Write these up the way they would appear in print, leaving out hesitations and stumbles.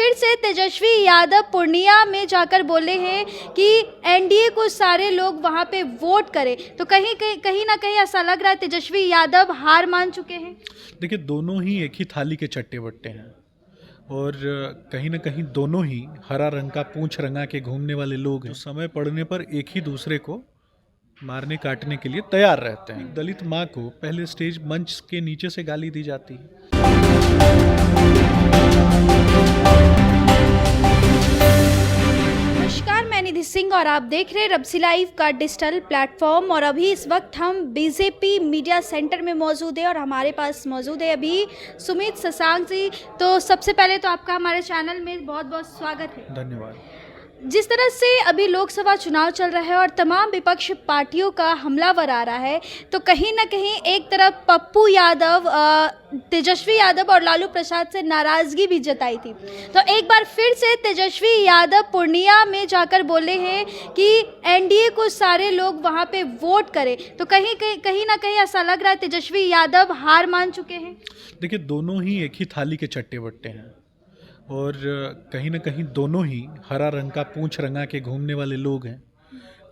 फिर से तेजस्वी यादव पूर्णिया में जाकर बोले हैं कि एनडीए को सारे लोग वहां पे वोट करें, तो कहीं ना कहीं ऐसा लग रहा है तेजस्वी यादव हार मान चुके हैं। देखिए, दोनों ही एक ही थाली के चट्टे बट्टे हैं और कहीं ना कहीं दोनों ही हरा रंग का पूंछ रंगा के घूमने वाले लोग हैं। समय पड़ने पर एक ही दूसरे को मारने काटने के लिए तैयार रहते हैं। दलित माँ को पहले स्टेज मंच के नीचे से गाली दी जाती है। नमस्कार, मैं निधि सिंह और आप देख रहे हैं रब्सी लाइव का डिजिटल प्लेटफॉर्म। और अभी इस वक्त हम बीजेपी मीडिया सेंटर में मौजूद है और हमारे पास मौजूद है अभी सुमित शशांक जी। तो सबसे पहले तो आपका हमारे चैनल में बहुत बहुत स्वागत है। धन्यवाद। जिस तरह से अभी लोकसभा चुनाव चल रहा है और तमाम विपक्ष पार्टियों का हमलावर आ रहा है, तो कहीं ना कहीं एक तरफ पप्पू यादव, तेजस्वी यादव और लालू प्रसाद से नाराजगी भी जताई थी। तो एक बार फिर से तेजस्वी यादव पूर्णिया में जाकर बोले हैं कि एनडीए को सारे लोग वहां पे वोट करें, तो कहीं ना कहीं ऐसा लग रहा है तेजस्वी यादव हार मान चुके हैं। देखिए, दोनों ही एक ही थाली के चट्टे बट्टे हैं और कहीं ना कहीं दोनों ही हरा रंग का पूंछ रंगा के घूमने वाले लोग हैं।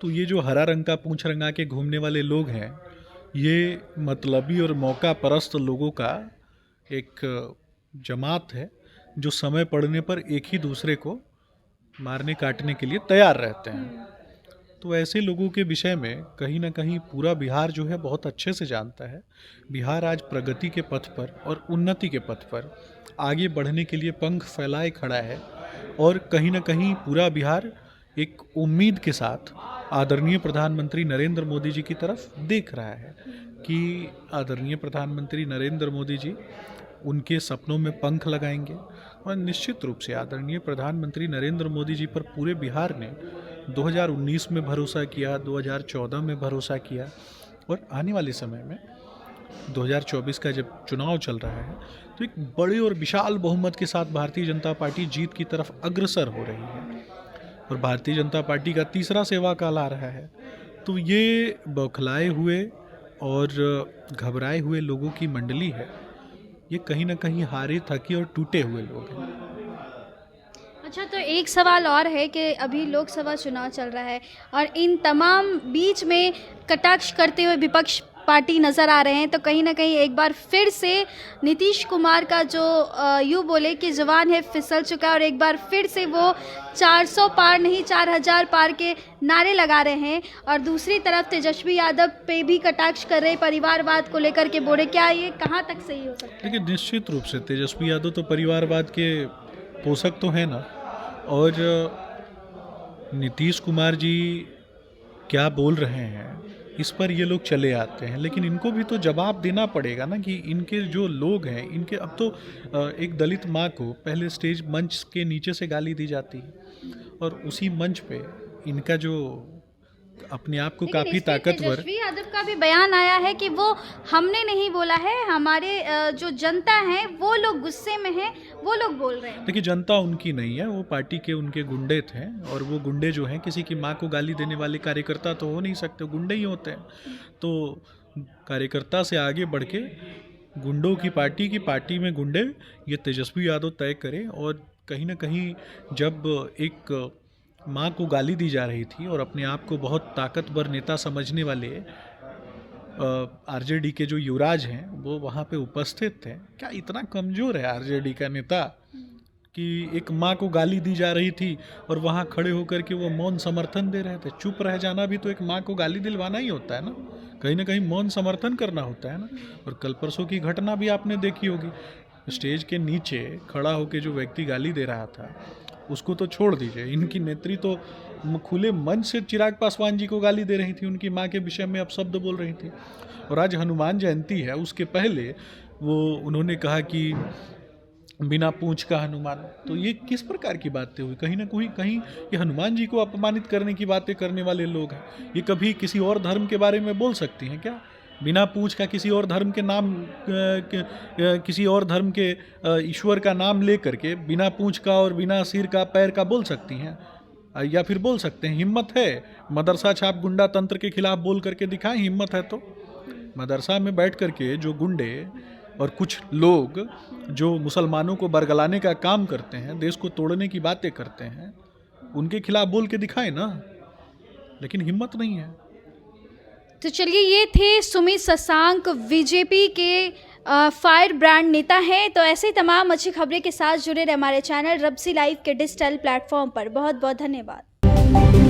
तो ये जो हरा रंग का पूंछ रंगा के घूमने वाले लोग हैं, ये मतलबी और मौका परस्त लोगों का एक जमात है जो समय पड़ने पर एक ही दूसरे को मारने काटने के लिए तैयार रहते हैं। तो ऐसे लोगों के विषय में कहीं ना कहीं पूरा बिहार जो है बहुत अच्छे से जानता है। बिहार आज प्रगति के पथ पर और उन्नति के पथ पर आगे बढ़ने के लिए पंख फैलाए खड़ा है और कहीं ना कहीं पूरा बिहार एक उम्मीद के साथ आदरणीय प्रधानमंत्री नरेंद्र मोदी जी की तरफ देख रहा है कि आदरणीय प्रधानमंत्री नरेंद्र मोदी जी उनके सपनों में पंख लगाएंगे और निश्चित रूप से आदरणीय प्रधानमंत्री नरेंद्र मोदी जी पर पूरे बिहार ने 2019 में भरोसा किया, 2014 में भरोसा किया और आने वाले समय में 2024 का जब चुनाव चल रहा है तो एक बड़े और विशाल बहुमत के साथ भारतीय जनता पार्टी जीत की तरफ अग्रसर हो रही है और भारतीय जनता पार्टी का तीसरा सेवा काल आ रहा है। तो ये बौखलाए हुए और घबराए हुए लोगों की मंडली है। ये कहीं ना कहीं हारे थके और टूटे हुए लोग हैं। अच्छा, तो एक सवाल और है कि अभी लोकसभा चुनाव चल रहा है और इन तमाम बीच में कटाक्ष करते हुए विपक्ष पार्टी नज़र आ रहे हैं, तो कहीं ना कहीं एक बार फिर से नीतीश कुमार का जो यूँ बोले कि जवान है फिसल चुका है और एक बार फिर से वो 400 पार नहीं 4000 पार के नारे लगा रहे हैं और दूसरी तरफ तेजस्वी यादव पे भी कटाक्ष कर रहे हैं, परिवारवाद को लेकर के बोले। क्या ये कहाँ तक सही हो सकता है? देखिए, निश्चित रूप से तेजस्वी यादव तो परिवारवाद के पोषक तो हैं ना, और नीतीश कुमार जी क्या बोल रहे हैं इस पर ये लोग चले आते हैं, लेकिन इनको भी तो जवाब देना पड़ेगा ना कि इनके जो लोग हैं, इनके अब तो एक दलित माँ को पहले स्टेज मंच के नीचे से गाली दी जाती है और उसी मंच पे इनका जो अपने आप को काफ़ी ताकतवर। तेजस्वी यादव का भी बयान आया है कि वो हमने नहीं बोला है, हमारे जो जनता है वो लोग गुस्से में हैं, वो लोग बोल रहे हैं। देखिए, जनता उनकी नहीं है, वो पार्टी के उनके गुंडे थे और वो गुंडे जो हैं किसी की माँ को गाली देने वाले कार्यकर्ता तो हो नहीं सकते, गुंडे ही होते हैं। तो कार्यकर्ता से आगे बढ़ के गुंडों की पार्टी में गुंडे ये तेजस्वी यादव तय करें। और कहीं ना कहीं जब एक माँ को गाली दी जा रही थी और अपने आप को बहुत ताकतवर नेता समझने वाले आरजेडी के जो युवराज हैं वो वहाँ पे उपस्थित थे। क्या इतना कमज़ोर है आरजेडी का नेता कि एक माँ को गाली दी जा रही थी और वहाँ खड़े होकर के वो मौन समर्थन दे रहे थे? चुप रह जाना भी तो एक माँ को गाली दिलवाना ही होता है ना कहीं मौन समर्थन करना होता है ना। और कल परसों की घटना भी आपने देखी होगी, स्टेज के नीचे खड़ा होकर जो व्यक्ति गाली दे रहा था उसको तो छोड़ दीजिए, इनकी नेत्री तो खुले मंच से चिराग पासवान जी को गाली दे रही थी, उनकी माँ के विषय में अपशब्द बोल रही थी। और आज हनुमान जयंती है, उसके पहले वो उन्होंने कहा कि बिना पूंछ का हनुमान। तो ये किस प्रकार की बातें हुई? कहीं ना कहीं ये हनुमान जी को अपमानित करने की बातें करने वाले लोग हैं। ये कभी किसी और धर्म के बारे में बोल सकती हैं क्या? बिना पूंछ का किसी और धर्म के नाम किसी और धर्म के ईश्वर का नाम ले करके बिना पूंछ का और बिना सिर का पैर का बोल सकती हैं? या फिर बोल सकते हैं? हिम्मत है मदरसा छाप गुंडा तंत्र के खिलाफ बोल करके दिखाएं, हिम्मत है तो। मदरसा में बैठ करके जो गुंडे और कुछ लोग जो मुसलमानों को बरगलाने का काम करते हैं, देश को तोड़ने की बातें करते हैं, उनके खिलाफ बोल के दिखाए ना, लेकिन हिम्मत नहीं है। तो चलिए, ये थे सुमित शशांक, बीजेपी के फायर ब्रांड नेता हैं। तो ऐसे ही तमाम अच्छी खबरें के साथ जुड़े रहे हमारे चैनल रब्सी लाइव के डिजिटल प्लेटफॉर्म पर। बहुत बहुत धन्यवाद।